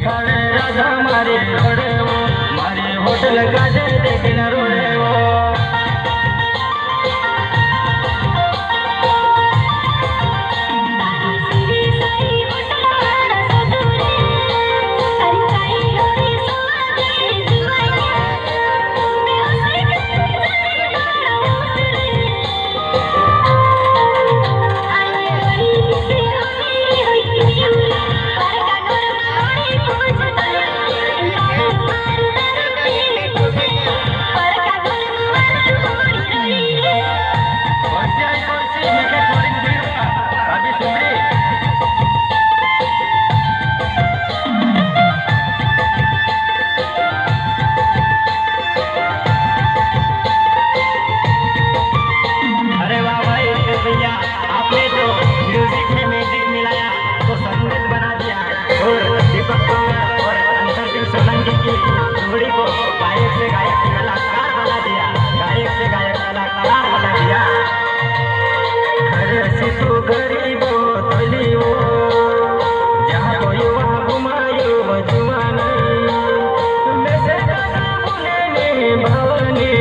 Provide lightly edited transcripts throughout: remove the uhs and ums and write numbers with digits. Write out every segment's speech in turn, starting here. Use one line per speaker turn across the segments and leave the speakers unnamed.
खावे राजा मारे रोड़े वो मारे होटल काजे देखन रोड़े वो जोड़ी को गायक से गायक कलाकार बना दिया, गायक से गायक कलाकार बना दिया। घर से तो गरीब तली हो जहाँ कोई वहाँ घुमायो जुआन में से बोले भवनी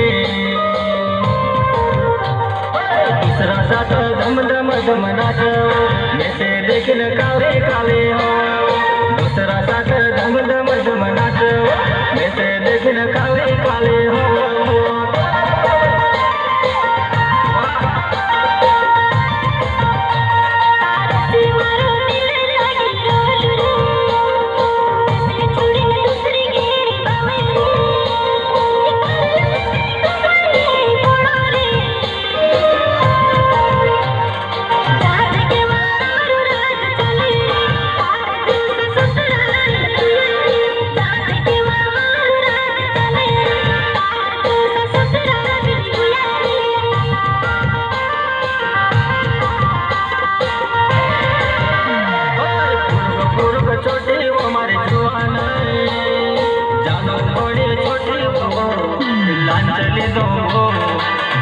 तीसरा साथ धम धम धम नाचो में से देखन काले काले हो दूसरा साथ धम धम धम नाचो में से देखन काले काले हो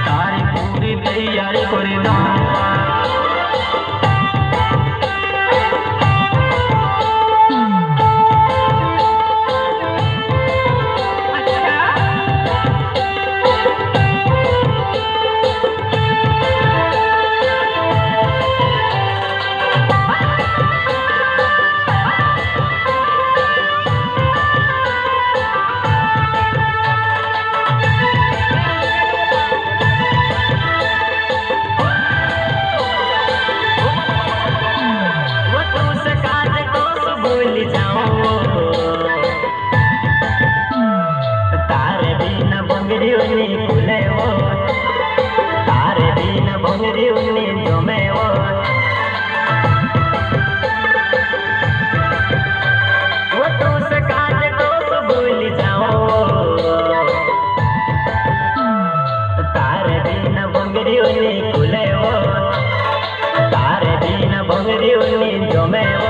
तारी पूरी तैयारी कर दो तारे बिन बंगड़ी उन्नी खुले वो तारे बिन बंगड़ी उन्नी जमे वो तू से काज को भूल जाओ तारे बिन बंगड़ी उन्नी खुले वो तारे बिन बंगड़ी उन्नी जमे वो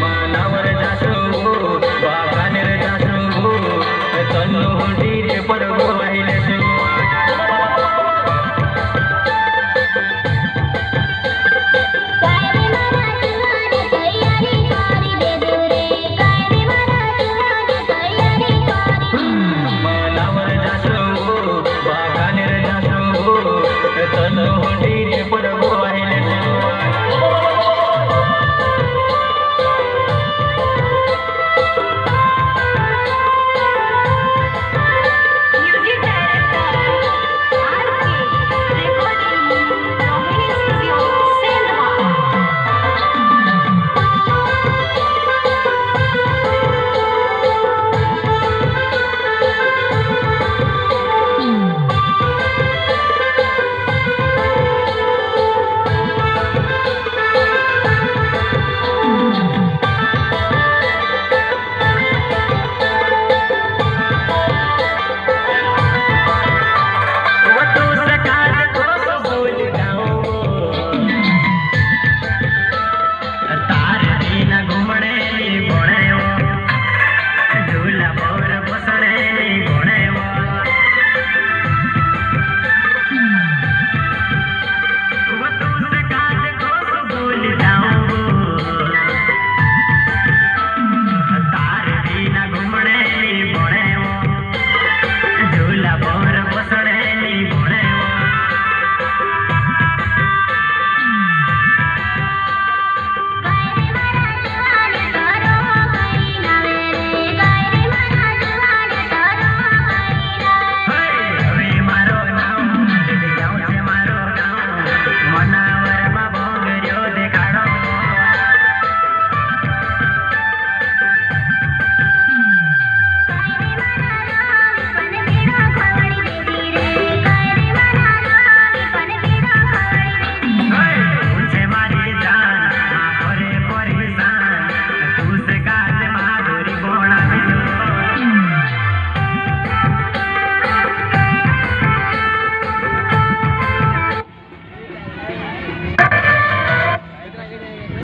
मानावर जासू बागानेर जासू तनु